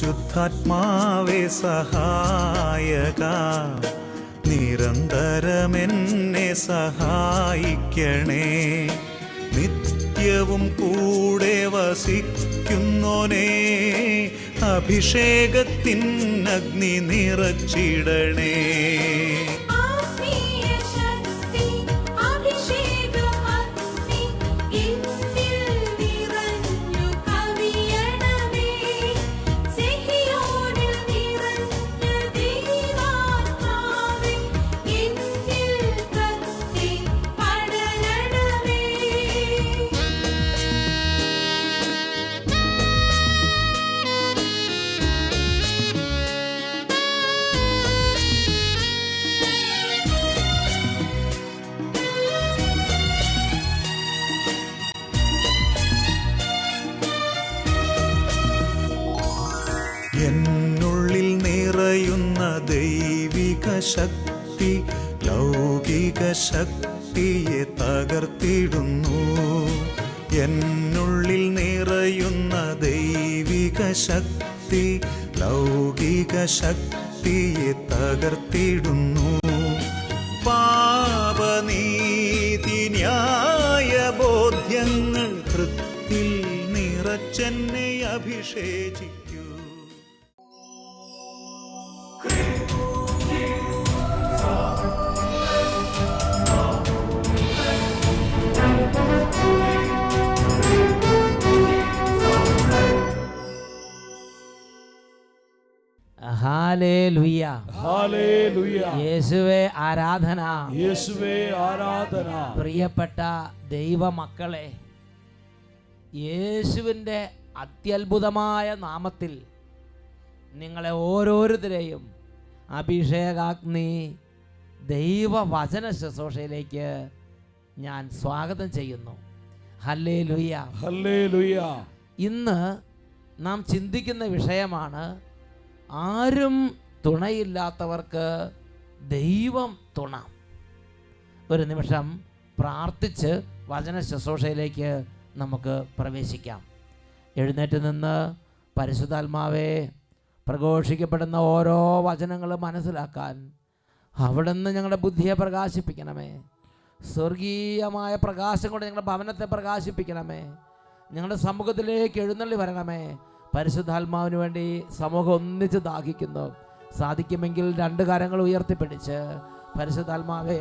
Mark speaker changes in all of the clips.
Speaker 1: പരിശുദ്ധാത്മാവേ സഹായക, നിരന്തരമെന്നെ സഹായിക്കണേ. നിത്യവും കൂടെ വസിക്കുന്നോനേ, അഭിഷേകത്തിൻ അഗ്നി നിറച്ചിടണേ. എന്നുള്ളിൽ നിറയുന്ന ദൈവിക ശക്തി ലൗകിക ശക്തിയെ തകർത്തിടുന്നു. എന്നുള്ളിൽ നിറയുന്ന ദൈവിക ശക്തി ലൗകിക ശക്തിയെ തകർത്തിടുന്നു. പാപനീതി ന്യായ ബോധ്യങ്ങൾ ഹൃത്തിൽ നിറച്ചെന്നെ അഭിഷേചിക്കൂ.
Speaker 2: Hallelujah,
Speaker 3: hallelujah.
Speaker 2: യേശുവേ ആരാധന,
Speaker 3: യേശുവേ ആരാധന.
Speaker 2: പ്രിയപ്പെട്ട ദൈവമക്കളെ, യേശുവിൻ്റെ അത്യത്ഭുതമായ നാമത്തിൽ നിങ്ങളെ ഓരോരുത്തരെയും അഭിഷേകാഗ്നി ദൈവവചന ശുശ്രൂഷയിലേക്ക് ഞാൻ സ്വാഗതം ചെയ്യുന്നു. Hallelujah,
Speaker 3: hallelujah.
Speaker 2: ഇന്ന് നാം ചിന്തിക്കുന്ന വിഷയമാണ് ആരും തുണയില്ലാത്തവർക്ക് ദൈവം തുണ. ഒരു നിമിഷം പ്രാർത്ഥിച്ച് വചന ശുശ്രൂഷയിലേക്ക് നമുക്ക് പ്രവേശിക്കാം. എഴുന്നേറ്റ് നിന്ന് പരിശുദ്ധാത്മാവേ, പ്രഘോഷിക്കപ്പെടുന്ന ഓരോ വചനങ്ങളും മനസ്സിലാക്കാൻ അവിടുന്ന് ഞങ്ങളുടെ ബുദ്ധിയെ പ്രകാശിപ്പിക്കണമേ. സ്വർഗീയമായ പ്രകാശം കൊണ്ട് ഞങ്ങളുടെ ഭവനത്തെ പ്രകാശിപ്പിക്കണമേ. ഞങ്ങളുടെ സമൂഹത്തിലേക്ക് എഴുന്നള്ളി വരണമേ. പരിശുദ്ധാത്മാവിന് വേണ്ടി സമൂഹം ഒന്നിച്ച് ദാഹിക്കുന്നു. സാധിക്കുമെങ്കിൽ രണ്ട് കരങ്ങൾ ഉയർത്തിപ്പിടിച്ച് പരിശുദ്ധാത്മാവേ,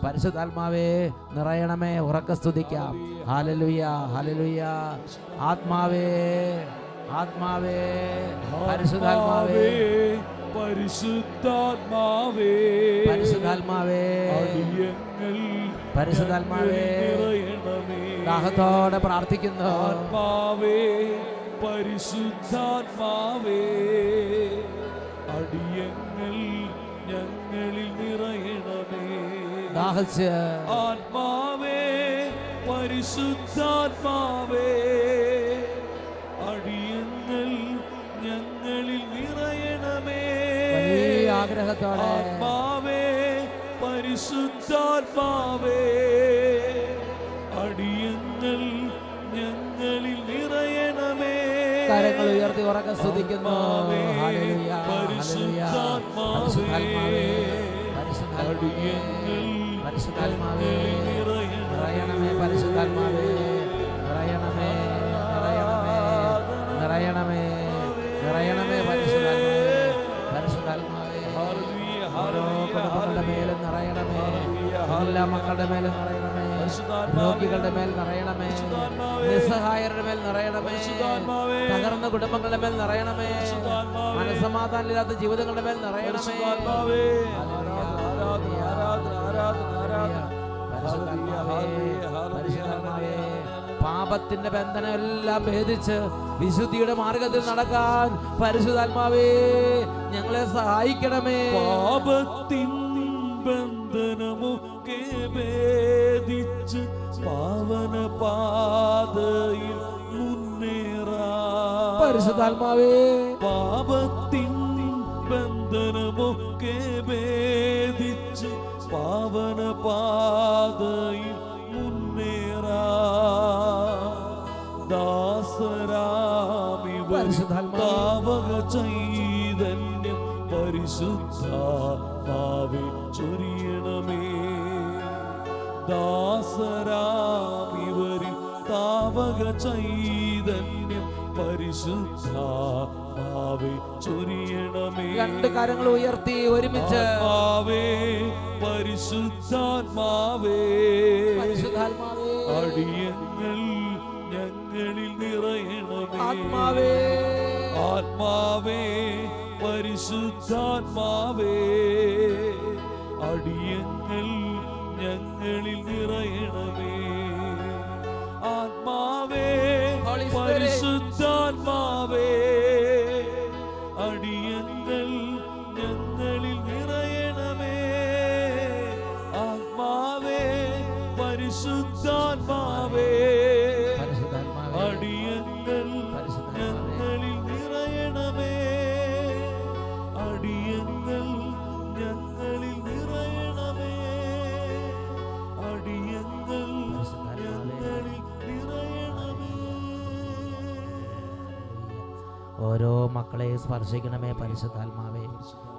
Speaker 2: പരിശുദ്ധാത്മാവേ നിറയണമേ. ഉറക്ക സ്തുതിക്കാം. Hallelujah, hallelujah. ആത്മാവേ, ആത്മാവേ, പരിശുദ്ധാത്മാവേ,
Speaker 3: പരിശുദ്ധാത്മാവേ,
Speaker 2: പരിശുദ്ധാത്മാവേ, പരിശുദ്ധാത്മാവേ. ദാഹത്തോടെ പ്രാർത്ഥിക്കുന്നു.
Speaker 3: ആത്മാവേ, പരിശുദ്ധാത്മാവേ, അടിയങ്ങൾ ഞങ്ങളിൽ നിറയണമേ.
Speaker 2: ദാഹിച്ച്
Speaker 3: ആത്മാവേ, പരിശുദ്ധാത്മാവേ, അടിയങ്ങൾ ഞങ്ങളിൽ നിറയണമേ.
Speaker 2: വലിയ ആഗ്രഹത്തോടെ
Speaker 3: ആത്മാവേ, പരിശുദ്ധാത്മാവേ, അടിയങ്ങൾ ഞങ്ങളിൽ നിറയണമേ.
Speaker 2: കരങ്ങൾ ഉയർത്തി ഉറക്ക സ്തുതിക്കുന്നു. Hallelujah, hallelujah. പരിശുദ്ധാത്മാവേ, പരിശുദ്ധാത്മാവേ, പരിശുദ്ധാത്മാവേ നിറയണമേ. പരിശുദ്ധാത്മാവേ നിറയണമേ, നിറയണമേ, നിറയണമേ, നിറയണമേ. പരിശുദ്ധാത്മാവേ, പരിശുദ്ധാത്മാവേ ഓരോ കുടുംബങ്ങളുടെ മേലും നിറയണമേ. എല്ലാ മക്കളുടെ മേലും നിറയണമേ. രോഗികളുടെ മേൽ നിറയണമേ. നിസ്സഹായരുടെ മേൽ നിറയണമേ. തകർന്ന കുടുംബങ്ങളുടെ മേൽ നിറയണമേ. മനസ്സമാധാനമില്ലാത്ത ജീവിതങ്ങളുടെ മേൽ നിറയണമേ. പരിശുദ്ധാത്മാവേ, പാപത്തിന്റെ ബന്ധനം എല്ലാം ഭേദിച്ച് വിശുദ്ധിയുടെ മാർഗത്തിൽ നടക്കാൻ പരിശുദ്ധാത്മാവേ ഞങ്ങളെ സഹായിക്കണമേ.
Speaker 3: പാപത്തിൻ ബന്ധനമൊക്കെ ഭേദിച്ച് പാവന പാതയിൽ മുന്നേറാൻ
Speaker 2: പരിശുദ്ധാത്മാവേ,
Speaker 3: പാപത്തിൻ ബന്ധനമൊക്കെ ഭേദിച്ച് പാവന പാതയിൽ മുന്നേറാൻ ദാസരാമിവർ താവക ചൈതന്യം പരിശുദ്ധാത്മാവേ ചൊരിയണമേ. ദാസരാമിവരിൽ താവക ചൈതന്യം പരിശുദ്ധാത്മാവേ ചൊരിയണമേ.
Speaker 2: രണ്ട് കരങ്ങൾ ഉയർത്തി ഒരുമിച്ച്
Speaker 3: ആത്മാവേ പരിശുദ്ധാത്മാവേ
Speaker 2: പരിശുദ്ധാത്മാവേ
Speaker 3: അടിയങ്ങൾ ഞങ്ങളിൽ നിറയണമേ.
Speaker 2: ആത്മാവേ
Speaker 3: ആത്മാവേ പരിശുദ്ധാത്മാവേ അടിയങ്ങൾ ഞങ്ങളിൽ നിറയണമേ. ആത്മാവേ
Speaker 2: Holy Spirit.
Speaker 3: പരിശുദ്ധാത്മാവേ അടിയങ്ങൾ ഞങ്ങളിൽ നിറയണമേ. ആത്മാവേ പരിശുദ്ധാത്മാവേ അടിയങ്ങൾ ഞങ്ങളിൽ നിറയണമേ. അടിയങ്ങൾ ഞങ്ങളിൽ നിറയണമേ. അടിയങ്ങൾ ഞങ്ങളിൽ നിറയണമേ.
Speaker 2: ഓരോ മക്കളെയും സ്പർശിക്കണമേ പരിശുദ്ധാത്മാവേ.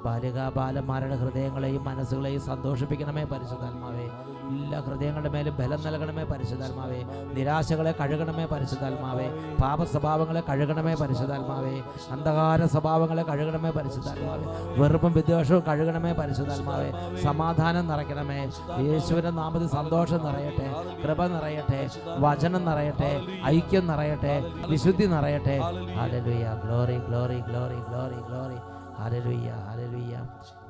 Speaker 2: ബാലികാബാലന്മാരുടെ ഹൃദയങ്ങളെയും മനസ്സുകളെയും സന്തോഷിപ്പിക്കണമേ പരിശുദ്ധാത്മാവേ. എല്ലാ ഹൃദയങ്ങളുടെ മേലും ബലം നൽകണമേ പരിശുദ്ധാത്മാവേ. നിരാശകളെ കഴുകണമേ പരിശുദ്ധാത്മാവേ. പാപസ്വഭാവങ്ങളെ കഴുകണമേ പരിശുദ്ധാത്മാവേ. അന്ധകാര സ്വഭാവങ്ങളെ കഴുകണമേ പരിശുദ്ധാത്മാവേ. വെറുപ്പും വിദ്വേഷവും കഴുകണമേ പരിശുദ്ധാത്മാവേ. സമാധാനം നിറയ്ക്കണമേ. യേശുവിൻ്റെ നാമത്തിൽ സന്തോഷം നിറയട്ടെ, കൃപ നിറയട്ടെ, വചനം നിറയട്ടെ, ഐക്യം നിറയട്ടെ, വിശുദ്ധി നിറയട്ടെ. Hallelujah. Glory glory glory glory glory. Hallelujah hallelujah.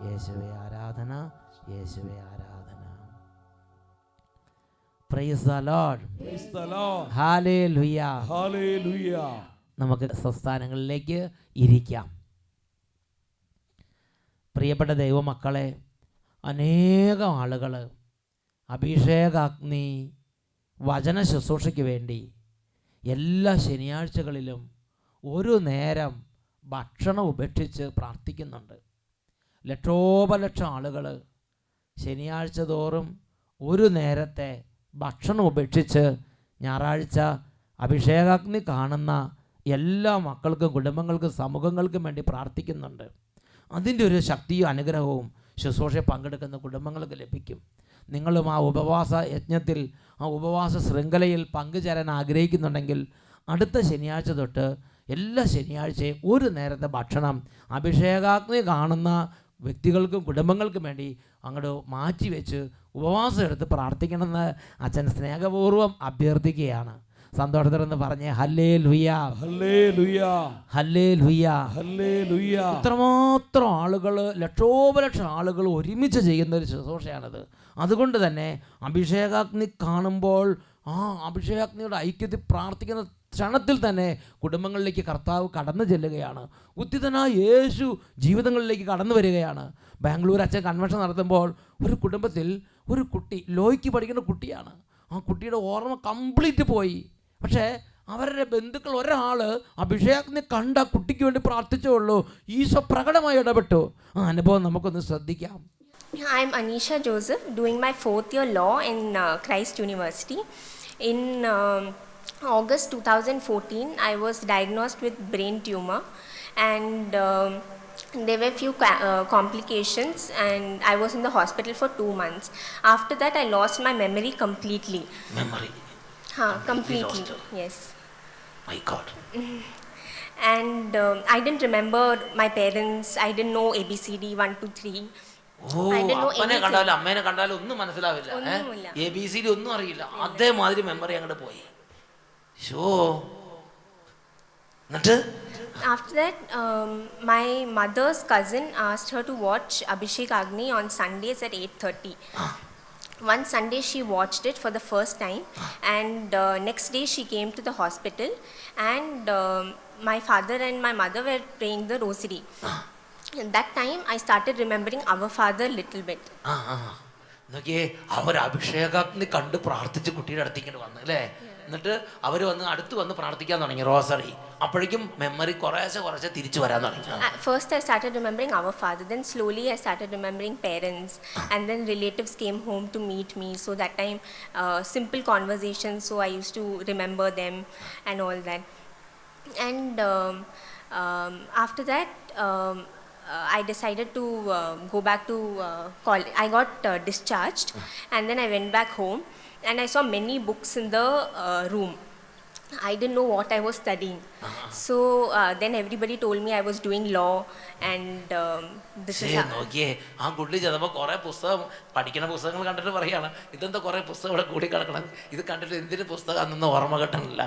Speaker 2: യേശുവേ ആരാധന, യേശുവേ ആരാധന. Praise the Lord.
Speaker 3: Praise the Lord.
Speaker 2: Hallelujah.
Speaker 3: Hallelujah.
Speaker 2: നമുക്ക് സംസ്ഥാനങ്ങളിലേക്ക് ഇരിക്കാം. പ്രിയപ്പെട്ട ദൈവമക്കളെ, അനേകം ആളുകൾ അഭിഷേകാഗ്നി വചന ശുശ്രൂഷയ്ക്ക് വേണ്ടി എല്ലാ ശനിയാഴ്ചകളിലും ഒരു നേരം ഭക്ഷണം ഉപേക്ഷിച്ച് പ്രാർത്ഥിക്കുന്നുണ്ട്. ലക്ഷോപലക്ഷം ആളുകൾ ശനിയാഴ്ച തോറും ഒരു നേരത്തെ ഭക്ഷണം ഉപേക്ഷിച്ച് ഞായറാഴ്ച അഭിഷേകാഗ്നി കാണുന്ന എല്ലാ മക്കൾക്കും കുടുംബങ്ങൾക്കും സമൂഹങ്ങൾക്കും വേണ്ടി പ്രാർത്ഥിക്കുന്നുണ്ട്. അതിൻ്റെ ഒരു ശക്തിയും അനുഗ്രഹവും ശുശ്രൂഷയിൽ പങ്കെടുക്കുന്ന കുടുംബങ്ങൾക്ക് ലഭിക്കും. നിങ്ങളും ആ ഉപവാസ യജ്ഞത്തിൽ, ആ ഉപവാസ ശൃംഖലയിൽ പങ്കുചേരാൻ ആഗ്രഹിക്കുന്നുണ്ടെങ്കിൽ അടുത്ത ശനിയാഴ്ച തൊട്ട് എല്ലാ ശനിയാഴ്ചയും ഒരു നേരത്തെ ഭക്ഷണം അഭിഷേകാഗ്നി കാണുന്ന വ്യക്തികൾക്കും കുടുംബങ്ങൾക്കും വേണ്ടി അങ്ങോട്ട് മാറ്റി വെച്ച് ഉപവാസം എടുത്ത് പ്രാർത്ഥിക്കണമെന്ന് അച്ഛൻ സ്നേഹപൂർവ്വം അഭ്യർത്ഥിക്കുകയാണ്. സന്തോഷത്തോടെന്ന് പറഞ്ഞേ ഹല്ലേലൂയ,
Speaker 3: ഹല്ലേലൂയ,
Speaker 2: ഹല്ലേലൂയ,
Speaker 3: ഹല്ലേലൂയ.
Speaker 2: ഇത്രമാത്രം ആളുകൾ, ലക്ഷോപലക്ഷം ആളുകൾ ഒരുമിച്ച് ചെയ്യുന്ന ഒരു ശുശ്രൂഷയാണിത്. അതുകൊണ്ട് തന്നെ അഭിഷേകാഗ്നി കാണുമ്പോൾ ആ അഭിഷേകാഗ്നിയുടെ ഐക്യത്തിൽ പ്രാർത്ഥിക്കുന്ന ക്ഷണത്തിൽ തന്നെ കുടുംബങ്ങളിലേക്ക് കർത്താവ് കടന്നു ചെല്ലുകയാണ്. ഉത്തിതനായ യേശു ജീവിതങ്ങളിലേക്ക് കടന്നു വരികയാണ്. ബാംഗ്ലൂർ അച്ഛൻ കൺവെൻഷൻ നടത്തുമ്പോൾ ഒരു കുടുംബത്തിൽ ഒരു കുട്ടി, ലോയ്ക്ക് പഠിക്കുന്ന കുട്ടിയാണ്. ആ കുട്ടിയുടെ ഓർമ്മ കംപ്ലീറ്റ് പോയി. പക്ഷേ അവരുടെ ബന്ധുക്കൾ ഒരാൾ അഭിഷേകത്തിനെ കണ്ട കുട്ടിക്ക് വേണ്ടി പ്രാർത്ഥിച്ചുള്ളൂ. ഈശോ പ്രകടമായി ഇടപെട്ടു. ആ അനുഭവം നമുക്കൊന്ന് ശ്രദ്ധിക്കാം.
Speaker 4: I'm Anisha Joseph, doing my 4th year law in Christ University. In August 2014, I was diagnosed with brain tumor, and there were few complications, and I was in the hospital for 2 months. After that, I lost my memory completely.
Speaker 2: Memory.
Speaker 4: Completely.
Speaker 2: Lost.
Speaker 4: Yes.
Speaker 2: My God.
Speaker 4: And I didn't remember my parents. I didn't know ABCD 1 2 3.
Speaker 2: അപ്പനെ കണ്ടാലും അമ്മേനെ കണ്ടാലും ഒന്നും മനസ്സിലാവില്ല.
Speaker 4: ഒന്നുമില്ല.
Speaker 2: ABCD ഒന്നും അറിയില്ല. അതേമാതിരി മെമ്മറി അങ്ങോട്ട് പോയി. എന്നിട്ട്
Speaker 4: After that, my mother's cousin asked her to watch Abhishek Agni on Sundays at 8:30. One Sunday she watched it for the first time, and next day she came to the hospital, and my father and my mother were praying the rosary. At that time I started remembering Our Father little bit.
Speaker 2: നോക്കിയേ, അവർ അഭിഷേകാഗ്നി കണ്ട് പ്രാർത്ഥിച്ച് കുട്ടിയുടെ അടുത്തേക്ക് വന്നു അല്ലേ. എന്നിട്ട് അവർ വന്ന് അടുത്ത് വന്ന് പ്രാർത്ഥിക്കാൻ തുടങ്ങി റോസറി. അപ്പോഴേക്കും മെമ്മറി കുറേശ്ശെ തിരിച്ചു വരാൻ തുടങ്ങി.
Speaker 4: First I started remembering Our Father, then slowly I started remembering parents, and then relatives came home to meet me. So that time simple conversations, so I used to remember them and all that. And After that, I decided to go back to college. I got discharged, and then I went back home, and I saw many books in the room. I didn't know what I was studying. So then everybody told me I was doing law, and this is
Speaker 2: നോക്കിയേ ആ കുട്ടി ചെന്നപ്പോൾ കുറേ പുസ്തകം പഠിക്കുന്ന പുസ്തകങ്ങൾ കണ്ടിട്ട് പറയുകയാണ് ഇതെന്താ കുറേ പുസ്തകം ഇവിടെ കൂടി കിടക്കണം, ഇത് കണ്ടിട്ട് എന്തിന് പുസ്തകം അതൊന്നും ഓർമ്മ കിട്ടണില്ല.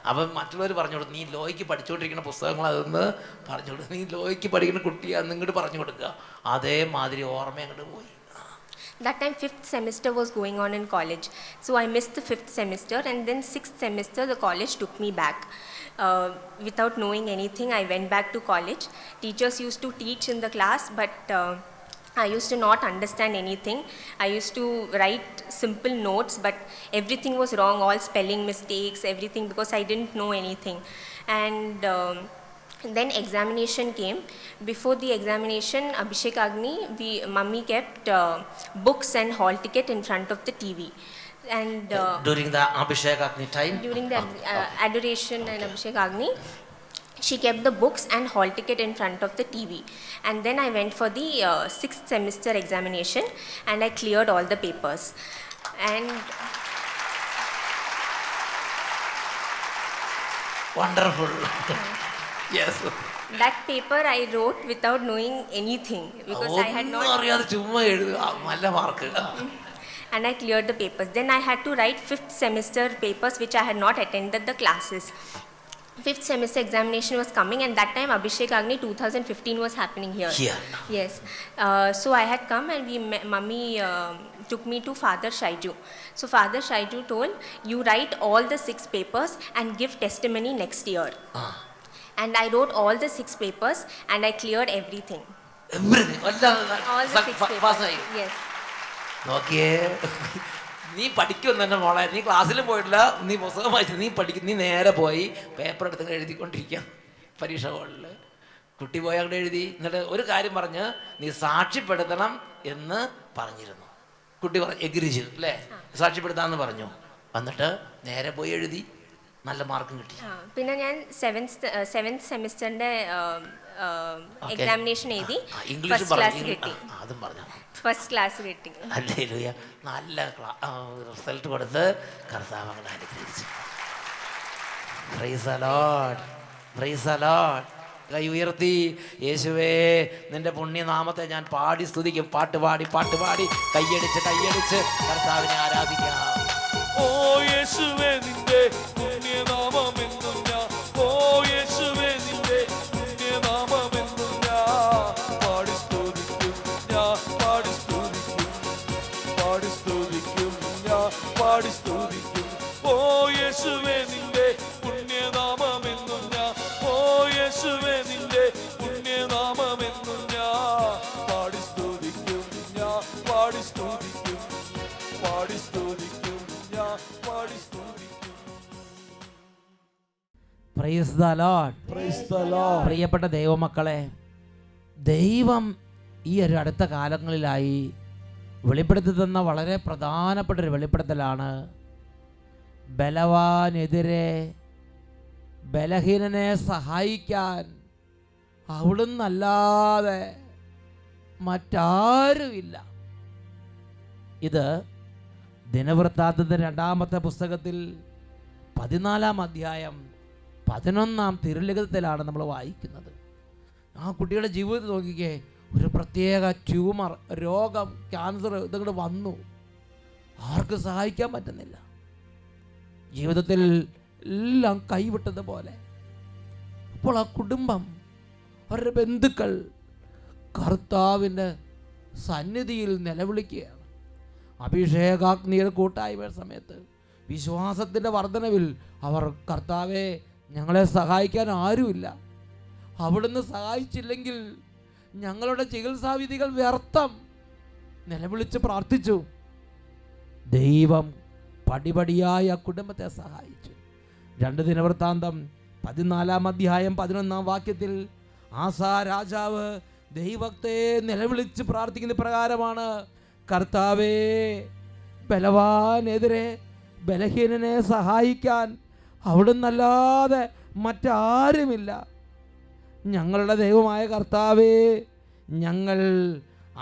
Speaker 2: അപ്പം മറ്റുള്ളവർ പറഞ്ഞു കൊടുക്കും, നീ ലോയ്ക്ക് പഠിച്ചുകൊണ്ടിരിക്കുന്ന പുസ്തകങ്ങൾ അതൊന്ന് പറഞ്ഞു കൊടുക്കുക, നീ ലോയ്ക്ക് പഠിക്കുന്ന കുട്ടിയെ അന്നിങ്ങോട്ട് പറഞ്ഞു കൊടുക്കുക. അതേമാതിരി ഓർമ്മ അങ്ങോട്ട് പോയി.
Speaker 4: That time 5th semester was going on in college, so I missed the 5th semester, and then 6th semester the college took me back. Without knowing anything, I went back to college. Teachers used to teach in the class, but I used to not understand anything. I used to write simple notes, but everything was wrong, all spelling mistakes, everything, because I didn't know anything. And then examination came. Before the examination, Abhishek Agni, mummy kept books and hall ticket in front of the TV. And
Speaker 2: during the Abhishek Agni time?
Speaker 4: During the adoration and Abhishek Agni, she kept the books and hall ticket in front of the TV. And then I went for the 6th semester examination, and I cleared all the papers. And
Speaker 2: wonderful. Yes.
Speaker 4: That paper I wrote without knowing anything, because I had not.
Speaker 2: അറിയാതെ ചുമ്മാ എഴുതുക, നല്ല mark.
Speaker 4: And I cleared the papers. Then I had to write 5th semester papers, which I had not attended the classes. 5th semester examination was coming, and that time Abhishek Agni 2015 was happening here.
Speaker 2: Here.
Speaker 4: Yes. So I had come, and mummy took me to Father Shaiju. So Father Shaiju told, you write all the 6 papers and give testimony next year. And I wrote all the 6 papers, and I cleared everything.
Speaker 2: Everything?
Speaker 4: All the 6 papers. Yes.
Speaker 2: നോക്കിയേ, നീ പഠിക്കും തന്നെ മോളെ, നീ ക്ലാസ്സിലും പോയിട്ടില്ല, നീ പുസ്തകം വായിച്ചു, നീ നേരെ പോയി പേപ്പർ എടുത്ത് എഴുതിക്കൊണ്ടിരിക്കുക പരീക്ഷ ഹോളിൽ. കുട്ടി പോയി അവിടെ എഴുതി. എന്നിട്ട് ഒരു കാര്യം പറഞ്ഞ്, നീ സാക്ഷ്യപ്പെടുത്തണം എന്ന് പറഞ്ഞിരുന്നു. കുട്ടി എഗ്രി ചെയ്തു അല്ലേ, സാക്ഷ്യപ്പെടുത്താമെന്ന് പറഞ്ഞു. വന്നിട്ട് നേരെ പോയി എഴുതി, നല്ല മാർക്കും കിട്ടി.
Speaker 4: പിന്നെ ഞാൻ 7th സെമിസ്റ്ററിന്റെ എക്സാമിനേഷൻ എഴുതി, ഫസ്റ്റ് ക്ലാസ് കിട്ടി.
Speaker 2: അതും പറഞ്ഞു,
Speaker 4: ഫസ്റ്റ് ക്ലാസ് കിട്ടി.
Speaker 2: ഹല്ലേലൂയ. നല്ല റിസൾട്ട് കൊടുത്ത് കർത്താവ് അങ്ങോട്ട് അനുഗ്രഹിച്ചു. Praise the Lord, praise the Lord. കൈ ഉയർത്തി, യേശുവേ നിന്റെ പുണ്യനാമത്തെ ഞാൻ പാടി സ്തുതിക്കും. പാട്ടുപാടി കൈയടിച്ച് കർത്താവിനെ ആരാധിക്കാം.
Speaker 3: ഓ യേശുവേ നിന്റെ പുണ്യനാമമെന്നും ഞാൻ, ഓ യേശുവേ നിന്റെ പുണ്യനാമമെന്നും ഞാൻ പാടി സ്തുതിക്കും, ഞാൻ പാടി സ്തുതിക്കും, പാടി സ്തുതിക്കും, ഞാൻ പാടി സ്തുതിക്കും. ഓ യേശുവേ നിന്റെ പുണ്യനാമമെന്നും ഞാൻ, ഓ യേശുവേ നിന്റെ പുണ്യനാമമെന്നും ഞാൻ പാടി സ്തുതിക്കും, ഞാൻ പാടി സ്തുതിക്കും, പാടി സ്തുതിക്കും, ഞാൻ പാടി സ്തുതിക്കും.
Speaker 2: Praise the Lord,
Speaker 3: praise the Lord.
Speaker 2: പ്രിയപ്പെട്ട ദൈവമക്കളെ, ദൈവം ഈ ഒരു അടുത്ത കാലങ്ങളിലായി വെളിപ്പെടുത്തി തന്ന വളരെ പ്രധാനപ്പെട്ട ഒരു വെളിപ്പെടുത്തലാണ്, ബലവാനെതിരെ ബലഹീനനെ സഹായിക്കാൻ അവിടുന്നല്ലാതെ മറ്റാരുമില്ല. ഇത് ദിനവൃത്താന്തത്തിൻ്റെ 2-ാമത്തെ പുസ്തകത്തിൽ 14-ാം അധ്യായം 11-ാം തിരുലിഖിതത്തിലാണ് നമ്മൾ വായിക്കുന്നത്. ആ കുട്ടിയുടെ ജീവിതത്തിൽ നോക്കിക്കേ, ഒരു പ്രത്യേക ട്യൂമർ, രോഗം, ക്യാൻസർ ഇതങ്ങോട്ട് വന്നു, ആർക്കും സഹായിക്കാൻ പറ്റുന്നില്ല. ജീവിതത്തിൽ എല്ലാം കൈവിട്ടതുപോലെ. അപ്പോൾ ആ കുടുംബം, അവരുടെ ബന്ധുക്കൾ കർത്താവിൻ്റെ സന്നിധിയിൽ നിലവിളിക്കുകയാണ്. അഭിഷേകാഗ്നിയുടെ കൂട്ടായ്മയുടെ സമയത്ത് വിശ്വാസത്തിൻ്റെ വർധനവിൽ അവർ, കർത്താവെ ഞങ്ങളെ സഹായിക്കാൻ ആരുമില്ല, അവിടുന്ന് സഹായിച്ചില്ലെങ്കിൽ ഞങ്ങളുടെ ചികിത്സാവിധികൾ വ്യർത്ഥം നിലവിളിച്ച് പ്രാർത്ഥിച്ചു. ദൈവം പടിപടിയായി ആ കുടുംബത്തെ സഹായിച്ചു. 2 ദിനവൃത്താന്തം 14-ാം അധ്യായം 11-ാം വാക്യത്തിൽ ആസാ രാജാവ് ദൈവത്തെ നിലവിളിച്ച് പ്രാർത്ഥിക്കുന്ന പ്രകാരമാണ്, കർത്താവേ ബലവാനെതിരെ ബലഹീനനെ സഹായിക്കാൻ അവിടുന്നല്ലാതെ മറ്റാരുമില്ല. ഞങ്ങളുടെ ദൈവമായ കർത്താവേ, ഞങ്ങൾ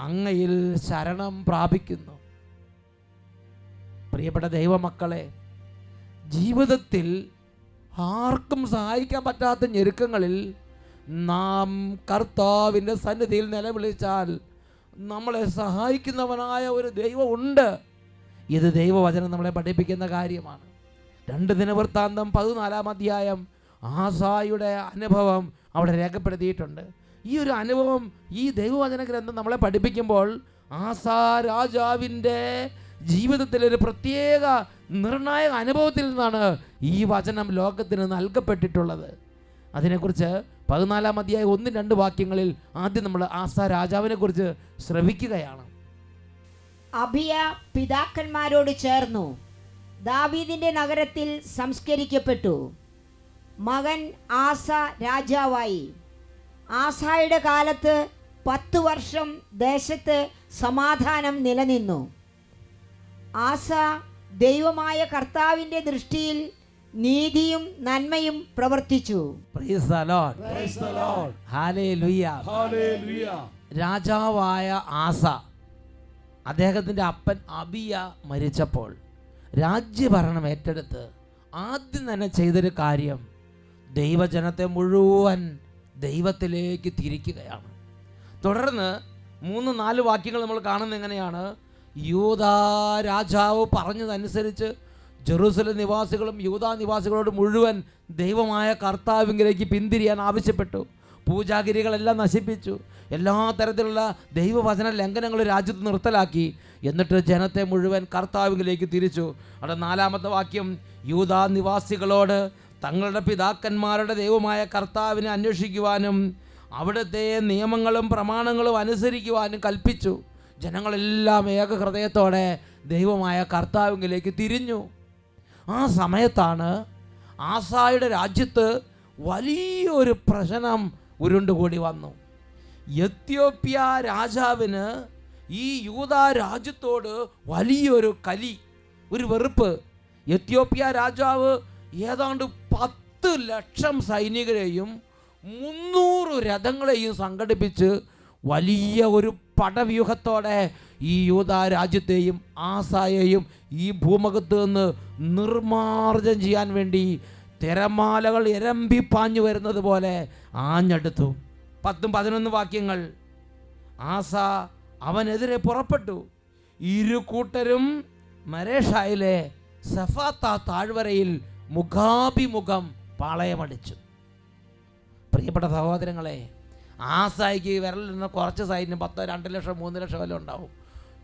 Speaker 2: അങ്ങയിൽ ശരണം പ്രാപിക്കുന്നു. പ്രിയപ്പെട്ട ദൈവമക്കളെ, ജീവിതത്തിൽ ആർക്കും സഹായിക്കാൻ പറ്റാത്ത ഞെരുക്കങ്ങളിൽ നാം കർത്താവിൻ്റെ സന്നിധിയിൽ നിലവിളിച്ചാൽ നമ്മളെ സഹായിക്കുന്നവനായ ഒരു ദൈവമുണ്ട്. ഇത് ദൈവവചനം നമ്മളെ പഠിപ്പിക്കുന്ന കാര്യമാണ്. 2 ദിനവൃത്താന്തം 14-ാം അധ്യായം ആസായുടെ അനുഭവം അവിടെ രേഖപ്പെടുത്തിയിട്ടുണ്ട്. ഈ ഒരു അനുഭവം ഈ ദൈവവചന ഗ്രന്ഥം നമ്മളെ പഠിപ്പിക്കുമ്പോൾ ആസാ രാജാവിൻ്റെ ജീവിതത്തിലൊരു പ്രത്യേക നിർണായക അനുഭവത്തിൽ നിന്നാണ് ഈ വചനം ലോകത്തിന് നൽകപ്പെട്ടിട്ടുള്ളത്. അതിനെക്കുറിച്ച് 14-ാം അധ്യായം 1-2 വാക്യങ്ങളിൽ ആദ്യം നമ്മൾ ആസാ രാജാവിനെ കുറിച്ച് ശ്രവിക്കുകയാണ്.
Speaker 5: അബിയ പിതാക്കന്മാരോട് ചേർന്നു ദാവീദിന്റെ നഗരത്തിൽ സംസ്കരിക്കപ്പെട്ടു. മകൻ ആസ രാജാവായി. ആസായുടെ കാലത്ത് 10 വർഷം ദേശത്ത് സമാധാനം നിലനിന്നു. ആസ ദൈവമായ കർത്താവിൻ്റെ ദൃഷ്ടിയിൽ നീതിയും നന്മയും പ്രവർത്തിച്ചു.
Speaker 2: Praise the Lord.
Speaker 3: Praise the Lord.
Speaker 2: Hallelujah.
Speaker 3: Hallelujah.
Speaker 2: രാജാവായ ആസ, അദ്ദേഹത്തിൻ്റെ അപ്പൻ അബിയ മരിച്ചപ്പോൾ രാജ്യഭരണം ഏറ്റെടുത്ത് ആദ്യം തന്നെ ചെയ്തൊരു കാര്യം ദൈവജനത്തെ മുഴുവൻ ദൈവത്തിലേക്ക് തിരിക്കുകയാണ്. തുടർന്ന് 3-4 വാക്യങ്ങൾ നമ്മൾ കാണുന്നത് എങ്ങനെയാണ്? യൂദാ രാജാവ് പറഞ്ഞതനുസരിച്ച് ജെറൂസലേം നിവാസികളും യൂദാ നിവാസികളോട് മുഴുവൻ ദൈവമായ കർത്താവിലേക്ക് പിന്തിരിയാൻ ആവശ്യപ്പെട്ടു. പൂജാഗിരികളെല്ലാം നശിപ്പിച്ചു. എല്ലാ തരത്തിലുള്ള ദൈവവചന ലംഘനങ്ങൾ രാജ്യത്ത് നിർത്തലാക്കി. എന്നിട്ട് ജനത്തെ മുഴുവൻ കർത്താവിലേക്ക് തിരിച്ചു. അവിടെ 4-ാമത്തെ വാക്യം, യൂദാ നിവാസികളോട് തങ്ങളുടെ പിതാക്കന്മാരുടെ ദൈവമായ കർത്താവിനെ അന്വേഷിക്കുവാനും അവിടുത്തെ നിയമങ്ങളും പ്രമാണങ്ങളും അനുസരിക്കുവാനും കൽപ്പിച്ചു. ജനങ്ങളെല്ലാം ഏകഹൃദയത്തോടെ ദൈവമായ കർത്താവിലേക്ക് തിരിഞ്ഞു. ആ സമയത്താണ് ആസായുടെ രാജ്യത്ത് വലിയൊരു പ്രശ്നം ഉരുണ്ടുകൂടി വന്നു. എത്യോപ്യ രാജാവിന് ഈ യൂദാ രാജ്യത്തോട് വലിയൊരു കലി, ഒരു വെറുപ്പ്. എത്യോപ്യ രാജാവ് ഏതാണ്ട് 10 ലക്ഷം സൈനികരെയും 300 രഥങ്ങളെയും സംഘടിപ്പിച്ച് വലിയ ഒരു പടവ്യൂഹത്തോടെ ഈ യൂദാ രാജ്യത്തെയും ആസായെയും ഈ ഭൂമുഖത്ത് നിന്ന് നിർമ്മാർജ്ജനം ചെയ്യാൻ വേണ്ടി തിരമാലകൾ ഇരമ്പി പാഞ്ഞു വരുന്നത് പോലെ ആഞ്ഞെടുത്തു. 10-11 വാക്യങ്ങൾ. ആസ അവനെതിരെ പുറപ്പെട്ടു. 2 കൂട്ടരും മരേഷായിലെ സഫാത്ത താഴ്വരയിൽ മുഖാഭിമുഖം പാളയമടിച്ചു. പ്രിയപ്പെട്ട സഹോദരങ്ങളെ, ആസായിക്ക് വിരലിൽ നിന്ന് കുറച്ച് സൈന്യം 2 ലക്ഷം 3 ലക്ഷം വല്ല ഉണ്ടാവും.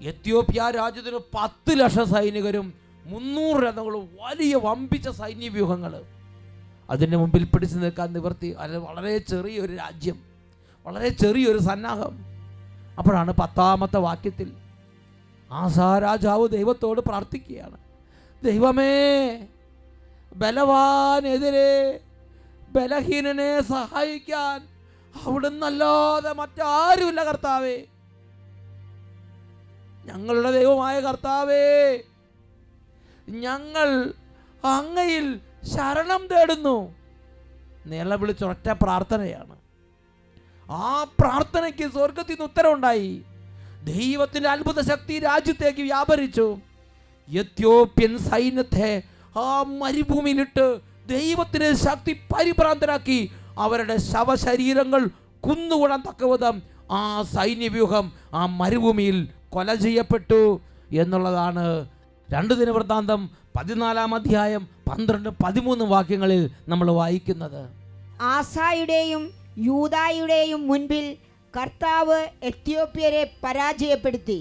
Speaker 2: എത്യോപ്യ രാജ്യത്തിന് 10 ലക്ഷം സൈനികരും 300 രഥങ്ങളും വലിയ വമ്പിച്ച സൈന്യവ്യൂഹങ്ങൾ. അതിൻ്റെ മുമ്പിൽ പിടിച്ചു നിൽക്കാൻ നിവർത്തി. അത് വളരെ ചെറിയൊരു രാജ്യം, വളരെ ചെറിയൊരു സന്നാഹം. അപ്പോഴാണ് 10-ാമത്തെ വാക്യത്തിൽ ആസാ രാജാവ് ദൈവത്തോട് പ്രാർത്ഥിക്കുകയാണ്. ദൈവമേ, ബലവാനെതിരെ ബലഹീനനെ സഹായിക്കാൻ അവിടുന്നല്ലാതെ മറ്റാരുമില്ല കർത്താവേ. ഞങ്ങളുടെ ദൈവമായ കർത്താവേ, ഞങ്ങൾ അങ്ങയിൽ ശരണം തേടുന്നു. നിലവിളിച്ചൊറ്റ പ്രാർത്ഥനയാണ്. ആ പ്രാർത്ഥനയ്ക്ക് സ്വർഗത്തിൽ നിന്ന് ഉത്തരവുണ്ടായി. ദൈവത്തിൻ്റെ അത്ഭുത ശക്തി രാജ്യത്തേക്ക് വ്യാപരിച്ചു. എത്യോപ്യൻ സൈന്യത്തെ ആ മരുഭൂമിയിലിട്ട് ദൈവത്തിൻ്റെ ശക്തി പരിഭ്രാന്തരാക്കി. അവരുടെ ശവശരീരങ്ങൾ കുന്നുകൂടാൻ തക്കവിധം ആ സൈന്യവ്യൂഹം ആ മരുഭൂമിയിൽ കൊല ചെയ്യപ്പെട്ടു എന്നുള്ളതാണ് 2 ദിനവൃത്താന്തം 14-ാം അധ്യായം 12-13 വാക്യങ്ങളിൽ നമ്മൾ വായിക്കുന്നത്.
Speaker 5: ആസായുടെയും യൂദായുടെയും മുൻപിൽ കർത്താവ് എത്യോപ്യരെ പരാജയപ്പെടുത്തി.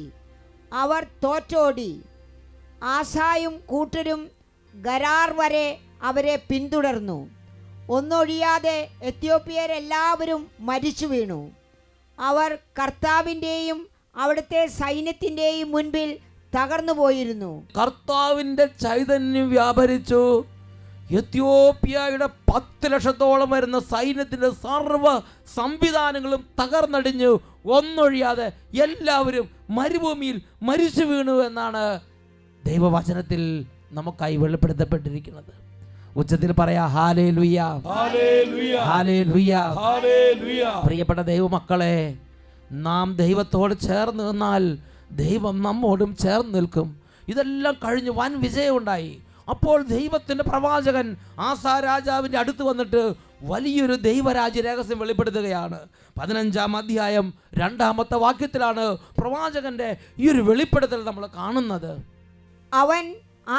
Speaker 5: അവർ തോറ്റോടി. ആസായും കൂട്ടരും ഗരാർ വരെ അവരെ പിന്തുടർന്നു. ഒന്നൊഴിയാതെ എത്യോപ്യരെല്ലാവരും മരിച്ചു വീണു. അവർ കർത്താവിൻ്റെയും അവിടുത്തെ സൈന്യത്തിൻ്റെയും മുൻപിൽ തകർന്നു പോയിരുന്നു.
Speaker 2: കർത്താവിൻ്റെ ചൈതന്യം വ്യാപരിച്ചു. എത്യോപ്യയുടെ 10 ലക്ഷത്തോളം വരുന്ന സൈന്യത്തിൻ്റെ സർവ്വ സംവിധാനങ്ങളും തകർന്നടിഞ്ഞു. ഒന്നൊഴിയാതെ എല്ലാവരും മരുഭൂമിയിൽ മരിച്ചു വീണു എന്നാണ് ദൈവവചനത്തിൽ നമുക്കായി വെളിപ്പെടുത്തപ്പെട്ടിരിക്കുന്നത്. ഉച്ചത്തിൽ പറയാ ഹല്ലേലൂയ,
Speaker 3: Hallelujah.
Speaker 2: ഹല്ലേലൂയ.
Speaker 3: Hallelujah.
Speaker 2: പ്രിയപ്പെട്ട ദൈവമക്കളെ, നാം ദൈവത്തോട് ചേർന്ന് നിന്നാൽ ദൈവം നമ്മോടും ചേർന്ന് നിൽക്കും. ഇതെല്ലാം കഴിഞ്ഞ് വൻ വിജയമുണ്ടായി. അപ്പോൾ ദൈവത്തിൻ്റെ പ്രവാചകൻ ആസാ രാജാവിൻ്റെ അടുത്ത് വന്നിട്ട് വലിയൊരു ദൈവരാജ്യ രഹസ്യം വെളിപ്പെടുത്തുകയാണ്. 15-ാം അധ്യായം 2-ാമത്തെ വാക്യത്തിലാണ് പ്രവാചകൻ്റെ ഈ ഒരു വെളിപ്പെടുത്തൽ നമ്മൾ കാണുന്നത്.
Speaker 5: അവൻ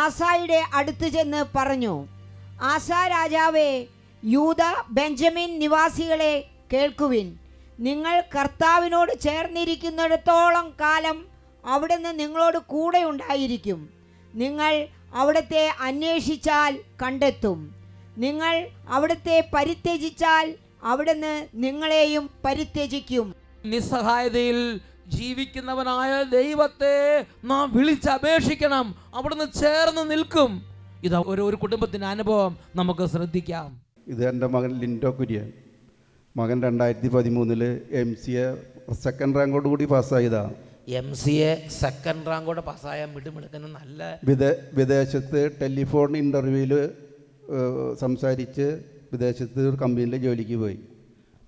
Speaker 5: ആസായുടെ അടുത്ത് ചെന്ന് പറഞ്ഞു, ആസാ രാജാവേ, യൂദ ബെഞ്ചമിൻ നിവാസികളെ കേൾക്കുവിൻ. നിങ്ങൾ കർത്താവിനോട് ചേർന്നിരിക്കുന്നിടത്തോളം കാലം അവിടുന്ന് നിങ്ങളോട് കൂടെ ഉണ്ടായിരിക്കും. നിങ്ങൾ അവിടുത്തെ അന്വേഷിച്ചാൽ കണ്ടെത്തും. നിങ്ങൾ അവിടുത്തെ പരിത്യജിച്ചാൽ അവിടുന്ന് നിങ്ങളെയും പരിത്യജിക്കും.
Speaker 2: നിസ്സഹായതയിൽ ജീവിക്കുന്നവനായ ദൈവത്തെ നാം വിളിച്ചപേക്ഷിക്കണം. അവിടുന്ന് ചേർന്ന് നിൽക്കും. ഇത് ഒരു കുടുംബത്തിൻ്റെ അനുഭവം നമുക്ക് ശ്രദ്ധിക്കാം.
Speaker 6: ഇത് എൻ്റെ മകൻ ലിൻഡോ കുര്യൻ. മകൻ 2013 MCA സെക്കൻഡ് റാങ്കോട് കൂടി പാസ്സായതാണ്.
Speaker 2: MCA സെക്കൻഡ് റാങ്കോടെ പാസ്സായ മിടുമിടുക്കുന്ന നല്ല
Speaker 6: വിദേശത്ത് ടെലിഫോൺ ഇൻ്റർവ്യൂവിൽ സംസാരിച്ച് വിദേശത്ത് ഒരു കമ്പനിയിൽ ജോലിക്ക് പോയി.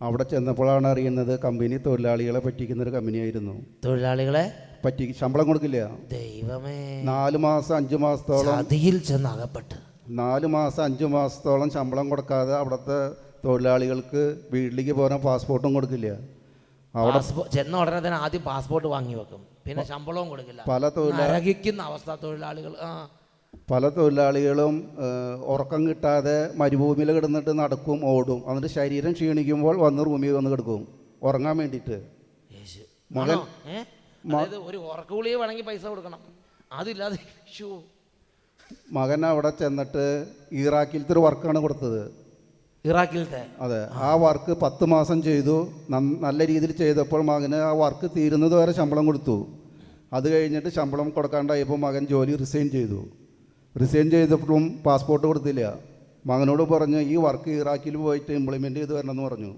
Speaker 6: അവിടെ ചെന്നപ്പോഴാണ് അറിയുന്നത് കമ്പനി തൊഴിലാളികളെ പറ്റിക്കുന്നൊരു കമ്പനിയായിരുന്നു.
Speaker 2: തൊഴിലാളികളെ
Speaker 6: ശമ്പളം കൊടുക്കില്ല.
Speaker 2: ദൈവമേ,
Speaker 6: 4 മാസം 5 മാസത്തോളം
Speaker 2: അതിൽ ചെന്ന് അകപ്പെട്ട്
Speaker 6: 4 മാസം 5 മാസത്തോളം ശമ്പളം കൊടുക്കാതെ അവിടുത്തെ തൊഴിലാളികൾക്ക് വീട്ടിലേക്ക് പോകാൻ പാസ്പോർട്ടും കൊടുക്കില്ല. അവിടെ
Speaker 2: ചെന്ന ഉടനെ തന്നെ ആദ്യം പാസ്പോർട്ട് വാങ്ങി വെക്കും, പിന്നെ ശമ്പളവും കൊടുക്കില്ല. നരകിക്കുന്ന അവസ്ഥ തൊഴിലാളികൾ.
Speaker 6: പല തൊഴിലാളികളും ഉറക്കം കിട്ടാതെ മരുഭൂമിയിൽ കിടന്നിട്ട് നടക്കും, ഓടും. എന്നിട്ട് ശരീരം ക്ഷീണിക്കുമ്പോൾ വന്ന് റൂമിൽ വന്ന് കിടക്കും ഉറങ്ങാൻ വേണ്ടിയിട്ട്. മകൻ
Speaker 2: ഒരു ഉറക്കുളിയെ വേണമെങ്കിൽ പൈസ കൊടുക്കണം, അതില്ലാതെ
Speaker 6: മകൻ അവിടെ ചെന്നിട്ട് ഇറാഖിലത്തെ ഒരു വർക്കാണ് കൊടുത്തത്.
Speaker 2: ഇറാഖിലത്തെ?
Speaker 6: അതെ. ആ വർക്ക് 10 മാസം ചെയ്തു. നല്ല രീതിയിൽ ചെയ്തപ്പോൾ മകന് ആ വർക്ക് തീരുന്നത് വരെ ശമ്പളം കൊടുത്തു. അത് കഴിഞ്ഞിട്ട് ശമ്പളം കൊടുക്കാണ്ടായപ്പോൾ മകൻ ജോലി റിസൈൻ ചെയ്തു. റിസൈൻ ചെയ്തപ്പോഴും പാസ്പോർട്ട് കൊടുത്തില്ല. മകനോട് പറഞ്ഞു ഈ വർക്ക് ഇറാഖിൽ പോയിട്ട് ഇംപ്ലിമെൻറ്റ് ചെയ്ത് വരണമെന്ന് പറഞ്ഞു.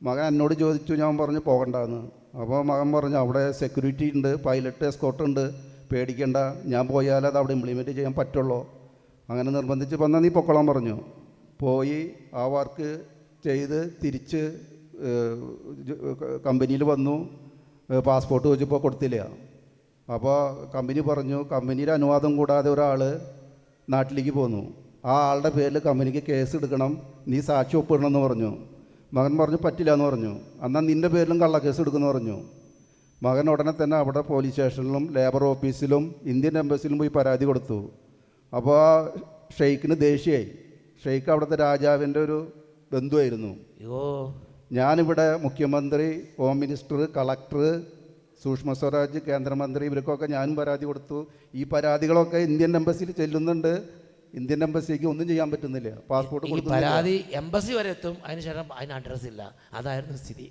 Speaker 6: മകൻ എന്നോട് ചോദിച്ചു, ഞാൻ പറഞ്ഞു പോകണ്ടെന്ന്. അപ്പോൾ മകൻ പറഞ്ഞു അവിടെ സെക്യൂരിറ്റി ഉണ്ട്, പൈലറ്റ് എസ്കോർട്ട് ഉണ്ട്, പേടിക്കണ്ട, ഞാൻ പോയാൽ അത് അവിടെ ഇംപ്ലിമെൻറ്റ് ചെയ്യാൻ പറ്റുള്ളൂ. അങ്ങനെ നിർബന്ധിച്ച് വന്നാൽ നീ പൊക്കോളാൻ പറഞ്ഞു. പോയി ആ വർക്ക് ചെയ്ത് തിരിച്ച് കമ്പനിയിൽ വന്നു. പാസ്പോർട്ട് ചോദിച്ചപ്പോൾ കൊടുത്തില്ല. അപ്പോൾ കമ്പനി പറഞ്ഞു കമ്പനിയുടെ അനുവാദം കൂടാതെ ഒരാൾ നാട്ടിലേക്ക് പോന്നു, ആ ആളുടെ പേരിൽ കമ്പനിക്ക് കേസ് എടുക്കണം, നീ സാക്ഷി ഒപ്പിടണമെന്ന് പറഞ്ഞു. മകൻ പറഞ്ഞു പറ്റില്ല എന്ന് പറഞ്ഞു. എന്നാൽ നിൻ്റെ പേരിലും കള്ളക്കേസ് എടുക്കുമെന്ന് പറഞ്ഞു. മകൻ ഉടനെ തന്നെ അവിടെ പോലീസ് സ്റ്റേഷനിലും ലേബർ ഓഫീസിലും ഇന്ത്യൻ എംബസിയിലും പോയി പരാതി കൊടുത്തു. അപ്പോൾ ആ ഷെയ്ഖിന് ദേഷ്യമായി. ഷെയ്ഖ് അവിടുത്തെ രാജാവിൻ്റെ ഒരു ബന്ധുവായിരുന്നു. ഞാനിവിടെ മുഖ്യമന്ത്രി, ഹോം മിനിസ്റ്റർ, കളക്ടർ, സൂക്ഷ്മ സ്വരാജ്, കേന്ദ്രമന്ത്രി, ഇവർക്കൊക്കെ ഞാനും പരാതി കൊടുത്തു. ഈ പരാതികളൊക്കെ ഇന്ത്യൻ എംബസിയിൽ ചെല്ലുന്നുണ്ട്. ഇന്ത്യൻ എംബസിക്ക് ഒന്നും ചെയ്യാൻ പറ്റുന്നില്ല. പാസ്പോർട്ട് കൊടുക്കുന്നില്ല.
Speaker 2: പരാതി എംബസി വരെ എത്തും, അതിനുശേഷം അതിന് അഡ്രസ് ഇല്ല. അതായിരുന്നു സ്ഥിതി.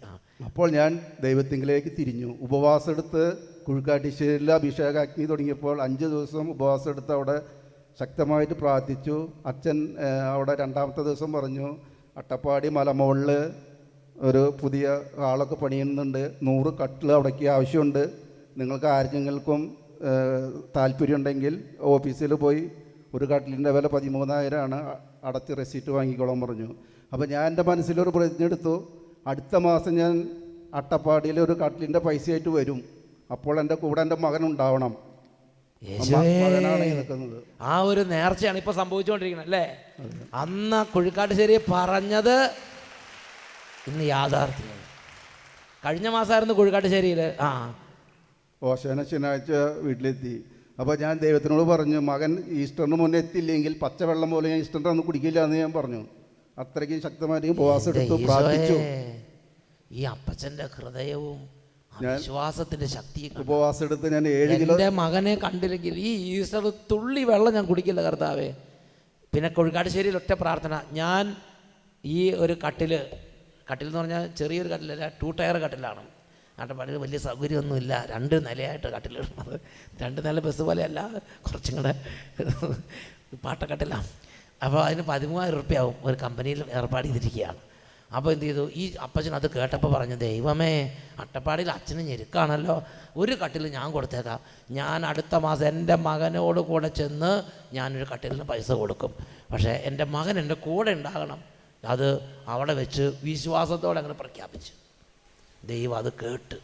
Speaker 6: അപ്പോൾ ഞാൻ ദൈവത്തിങ്കിലേക്ക് തിരിഞ്ഞു. ഉപവാസം എടുത്ത് കുഴിക്കാട്ടിശ്ശേരിയിൽ അഭിഷേകാഗ്നി തുടങ്ങിയപ്പോൾ 5 ദിവസം ഉപവാസം എടുത്ത് അവിടെ ശക്തമായിട്ട് പ്രാർത്ഥിച്ചു. അച്ഛൻ അവിടെ 2ാമത്തെ ദിവസം പറഞ്ഞു, അട്ടപ്പാടി മലമുകളിൽ ഒരു പുതിയ ആളൊക്കെ പണിയുന്നുണ്ട്, 100 കട്ടിൽ അവിടേക്ക് ആവശ്യമുണ്ട്, നിങ്ങൾക്ക് ആർക്കെങ്കിലും താല്പര്യമുണ്ടെങ്കിൽ ഓഫീസിൽ പോയി ഒരു കട്ടിലിൻ്റെ വില 13,000 അടച്ച് റെസീറ്റ് വാങ്ങിക്കോളാൻ പറഞ്ഞു. അപ്പോൾ ഞാൻ എൻ്റെ മനസ്സിലൊരു പ്രതിജ്ഞ എടുത്തു, അടുത്ത മാസം ഞാൻ അട്ടപ്പാടിയിൽ ഒരു കട്ടിലിൻ്റെ പൈസയായിട്ട് വരും, അപ്പോൾ എൻ്റെ കൂടെ എൻ്റെ മകൻ ഉണ്ടാവണം.
Speaker 2: ആ ഒരു നേർച്ചയാണ് ഇപ്പോൾ സംഭവിച്ചുകൊണ്ടിരിക്കുന്നത് അല്ലേ? അന്ന് കുഴിക്കാട്ടുശ്ശേരി പറഞ്ഞത് ഇന്ന് യാഥാർത്ഥ്യമായി. കഴിഞ്ഞ മാസമായിരുന്നു കുഴിക്കാട്ടുശ്ശേരിയിൽ.
Speaker 6: ഓശാന ശനിയാഴ്ച വീട്ടിലെത്തി. അപ്പോൾ ഞാൻ ദൈവത്തിനോട് പറഞ്ഞു, മകൻ ഈസ്റ്ററിന് മുന്നേ എത്തിയില്ലെങ്കിൽ പച്ചവെള്ളം പോലെ ഞാൻ ഈസ്റ്ററിൻ്റെ അന്ന് കുടിക്കില്ല എന്ന് ഞാൻ പറഞ്ഞു. അത്രയ്ക്ക് ശക്തമായിട്ട് ഉപവാസം എടുത്തു, പ്രാർത്ഥിച്ചു.
Speaker 2: ഈ അപ്പച്ചൻ്റെ ഹൃദയവും വിശ്വാസത്തിന്റെ ശക്തി.
Speaker 6: ഉപവാസം എടുത്ത് ഞാൻ 7 കിലോ
Speaker 2: എൻ്റെ മകനെ കണ്ടില്ലെങ്കിൽ ഈ ഈസ്റ്റർ തുള്ളി വെള്ളം ഞാൻ കുടിക്കില്ല കർത്താവേ. പിന്നെ കൊഴുക്കാട്ടുശ്ശേരിയിൽ ഒറ്റ പ്രാർത്ഥന, ഞാൻ ഈ ഒരു കട്ടിൽ എന്ന് പറഞ്ഞാൽ ചെറിയൊരു കട്ടിലല്ല, 2 ടയർ കട്ടിലാണ്. നാട്ടുപാടിൽ വലിയ സൗകര്യമൊന്നുമില്ല, 2 നിലയായിട്ട് കട്ടിലിടുന്നത്. 2 നില ബസ് പോലെയല്ല, കുറച്ചും കൂടെ പാട്ടക്കട്ടിലാണ്. അപ്പോൾ അതിന് 13,000 റുപ്യാവും ഒരു കമ്പനിയിൽ ഏർപ്പാട് ചെയ്തിരിക്കുകയാണ്. അപ്പോൾ എന്ത് ചെയ്തു, ഈ അപ്പച്ചൻ അത് കേട്ടപ്പോൾ പറഞ്ഞു, ദൈവമേ, അട്ടപ്പാടിയിൽ അച്ഛന് ഞെരുക്കാണല്ലോ, ഒരു കട്ടിൽ ഞാൻ കൊടുത്തേക്കാം, ഞാൻ അടുത്ത മാസം എൻ്റെ മകനോട് കൂടെ ചെന്ന് ഞാനൊരു കട്ടിലിന് പൈസ കൊടുക്കും, പക്ഷേ എൻ്റെ മകൻ എൻ്റെ കൂടെ ഉണ്ടാകണം. അത് അവിടെ വെച്ച് വിശ്വാസത്തോടെ അങ്ങനെ പ്രഖ്യാപിച്ചു. ദൈവം അത് കേട്ട്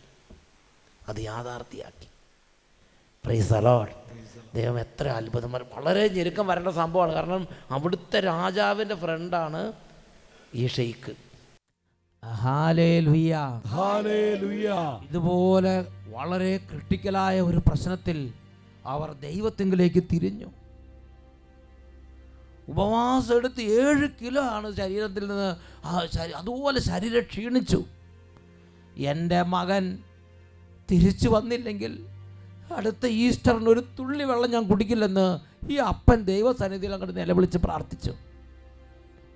Speaker 2: അത് യാഥാർത്ഥ്യമാക്കി. Praise the Lord. ദൈവം എത്ര അത്ഭുതം. വളരെ ഞെരുക്കം വരേണ്ട സംഭവമാണ്. കാരണം അവിടുത്തെ രാജാവിൻ്റെ ഫ്രണ്ടാണ് ഈ ഷെയ്ഖ്. Hallelujah,
Speaker 3: hallelujah.
Speaker 2: ഇതുപോലെ വളരെ ക്രിട്ടിക്കലായ ഒരു പ്രശ്നത്തിൽ അവർ ദൈവത്തെങ്കിലേക്ക് തിരിഞ്ഞു. ഉപവാസം എടുത്ത് 7 കിലോ ആണ് ശരീരത്തിൽ നിന്ന്. അതുപോലെ ശരീരം ക്ഷീണിച്ചു. എൻ്റെ മകൻ തിരിച്ചു വന്നില്ലെങ്കിൽ അടുത്ത ഈസ്റ്ററിന് ഒരു തുള്ളി വെള്ളം ഞാൻ കുടിക്കില്ലെന്ന് ഈ അപ്പൻ ദൈവസന്നിധിയിൽ അങ്ങോട്ട് നിലവിളിച്ച് പ്രാർത്ഥിച്ചു.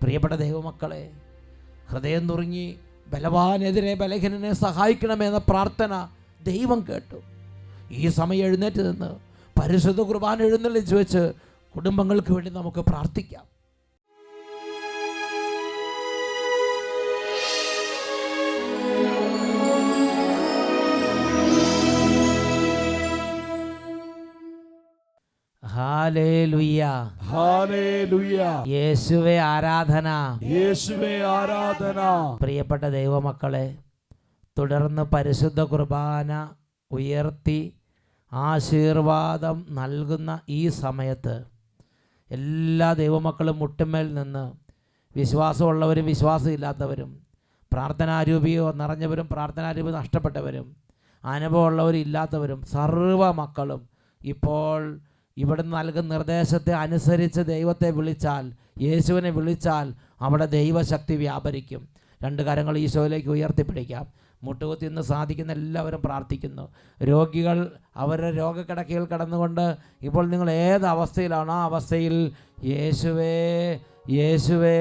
Speaker 2: പ്രിയപ്പെട്ട ദൈവമക്കളെ, ഹൃദയം നുറുങ്ങി ബലവാനെതിരെ ബലഹീനനെ സഹായിക്കണമെന്ന പ്രാർത്ഥന ദൈവം കേട്ടു. ഈ സമയം എഴുന്നേറ്റ് നിന്ന് പരിശുദ്ധ കുർബാന എഴുന്നള്ളിച്ച് വെച്ച് കുടുംബങ്ങൾക്ക് വേണ്ടി നമുക്ക് പ്രാർത്ഥിക്കാം. Hallelujah,
Speaker 3: hallelujah.
Speaker 2: യേശുവേ ആരാധന,
Speaker 3: യേശുവേ ആരാധന.
Speaker 2: പ്രിയപ്പെട്ട ദൈവമക്കളെ, തുടർന്ന് പരിശുദ്ധ കുർബാന ഉയർത്തി ആശീർവാദം നൽകുന്ന ഈ സമയത്ത് എല്ലാ ദൈവമക്കളും മുട്ടുമേൽ നിന്ന്, വിശ്വാസമുള്ളവരും വിശ്വാസമില്ലാത്തവരും, പ്രാർത്ഥനാരൂപിയോ നിറഞ്ഞവരും പ്രാർത്ഥനാരൂപി നഷ്ടപ്പെട്ടവരും, അനുഭവമുള്ളവരും ഇല്ലാത്തവരും, സർവ്വ മക്കളും ഇപ്പോൾ ഇവിടുന്ന് നൽകുന്ന നിർദ്ദേശത്തെ അനുസരിച്ച് ദൈവത്തെ വിളിച്ചാൽ, യേശുവിനെ വിളിച്ചാൽ അവിടെ ദൈവശക്തി വ്യാപരിക്കും. 2 കരങ്ങൾ ഈശോയിലേക്ക് ഉയർത്തിപ്പിടിക്കാം. മുട്ടുകുത്തി ഇന്ന് സാധിക്കുന്ന എല്ലാവരും പ്രാർത്ഥിക്കുന്നു. രോഗികൾ അവരുടെ രോഗക്കിടക്കയിൽ കിടന്നുകൊണ്ട് ഇപ്പോൾ നിങ്ങൾ ഏത് അവസ്ഥയിലാണോ ആ അവസ്ഥയിൽ യേശുവേ യേശുവേ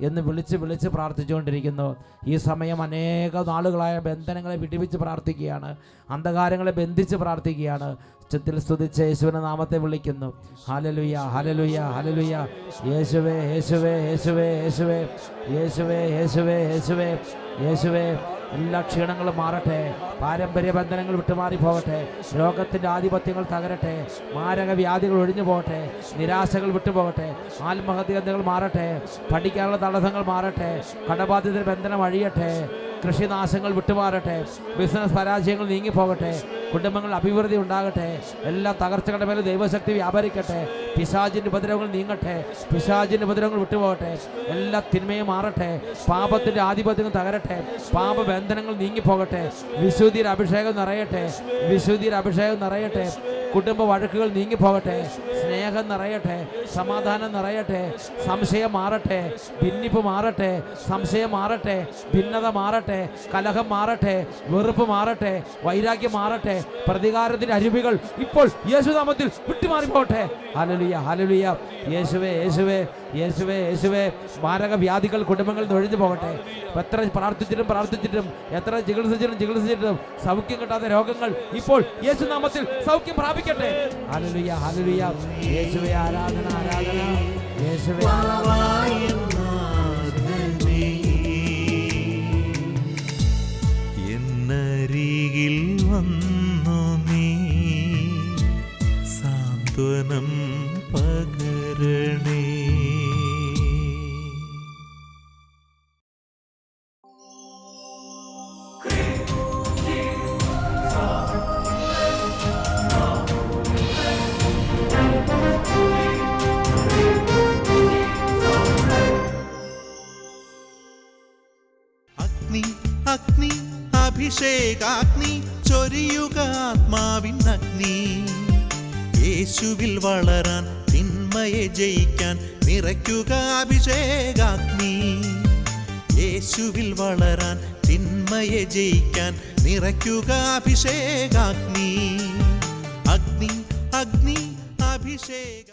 Speaker 2: എന്ന് വിളിച്ച് പ്രാർത്ഥിച്ചുകൊണ്ടിരിക്കുന്നു. ഈ സമയം അനേക നാളുകളായ ബന്ധനങ്ങളെ വിടിവിച്ച് പ്രാർത്ഥിക്കുകയാണ്, അന്ധകാരങ്ങളെ ബന്ധിച്ച് പ്രാർത്ഥിക്കുകയാണ്. ഉച്ചത്തിൽ സ്തുതിച്ച് യേശുവിൻ്റെ നാമത്തെ വിളിക്കുന്നു. Hallelujah, hallelujah, hallelujah. യേശുവേ, യേശുവേ, യേശുവേ, യേശുവേ, യേശുവേ, യേശുവേ, യേശുവേ, യേശുവേ. എല്ലാ ക്ഷീണങ്ങളും മാറട്ടെ, പാരമ്പര്യ ബന്ധനങ്ങൾ വിട്ടുമാറി പോകട്ടെ, രോഗത്തിൻ്റെ ആധിപത്യങ്ങൾ തകരട്ടെ, മാരക വ്യാധികൾ ഒഴിഞ്ഞു പോകട്ടെ, നിരാശകൾ വിട്ടുപോകട്ടെ, ആത്മഹത്യകൾ മാറട്ടെ, പഠിക്കാനുള്ള തടസ്സങ്ങൾ മാറട്ടെ, കടബാധിത ബന്ധനം അഴിയട്ടെ, കൃഷിനാശങ്ങൾ വിട്ടുമാറട്ടെ, ബിസിനസ് പരാജയങ്ങൾ നീങ്ങിപ്പോകട്ടെ, കുടുംബങ്ങൾ അഭിവൃദ്ധി ഉണ്ടാകട്ടെ, എല്ലാ തകർച്ചകളുടെ മേലെ ദൈവശക്തി വ്യാപരിക്കട്ടെ, പിശാചിൻ്റെ ഉപദ്രവങ്ങൾ നീങ്ങട്ടെ, പിശാചിൻ്റെ ഉപദ്രവങ്ങൾ വിട്ടുപോകട്ടെ, എല്ലാ തിന്മയും മാറട്ടെ, പാപത്തിൻ്റെ ആധിപത്യങ്ങൾ തകരട്ടെ, പാപബന്ധനങ്ങൾ നീങ്ങിപ്പോകട്ടെ, വിശുദ്ധിയുടെ അഭിഷേകം നിറയട്ടെ, വിശുദ്ധിയുടെ അഭിഷേകം നിറയട്ടെ, കുടുംബ വഴക്കുകൾ നീങ്ങിപ്പോകട്ടെ, സ്നേഹം നിറയട്ടെ, സമാധാനം നിറയട്ടെ, സംശയം മാറട്ടെ, ഭിന്നിപ്പ് മാറട്ടെ, സംശയം മാറട്ടെ, ഭിന്നത മാറട്ടെ, കലഹം മാറട്ടെ, വെറുപ്പ് മാറട്ടെ, വൈരാഗ്യം മാറട്ടെ, പ്രതികാരത്തിന്റെ അരുവികൾ ഇപ്പോൾ യേശുനാമത്തിൽ വിട്ടുമാറിപ്പോട്ടെ. Hallelujah, hallelujah. യേശുവേ, യേശുവേ, യേശുവേ, യേശുവേ. മാരക വ്യാധികൾ കുടുംബങ്ങളിൽ നിന്ന് ഒഴിഞ്ഞു പോകട്ടെ. എത്ര പ്രാർത്ഥിച്ചിട്ടും എത്ര ചികിത്സിച്ചിട്ടും സൗഖ്യം കിട്ടാത്ത രോഗങ്ങൾ ഇപ്പോൾ യേശുനാമത്തിൽ സൗഖ്യം പ്രാപിക്കട്ടെ. Hallelujah, hallelujah. യേശുവേ ആരാധന, ആരാധന. യേശുവേ
Speaker 1: എന്നരികിൽ വന്നു നീ സാന്ത്വനം പകരണേ. അഗ്നി അഗ്നി അഭിഷേകാഗ്നി ചൊരിയുക ആത്മാവിൻ അഗ്നി. യേശുവിൽ വളരാൻ തിന്മയെ ജയിക്കാൻ നിറയ്ക്കുക അഭിഷേകാഗ്നി. യേശുവിൽ വളരാൻ തിന്മയെ ജയിക്കാൻ നിറയ്ക്കുക അഭിഷേകാഗ്നി. അഗ്നി അഗ്നി അഭിഷേക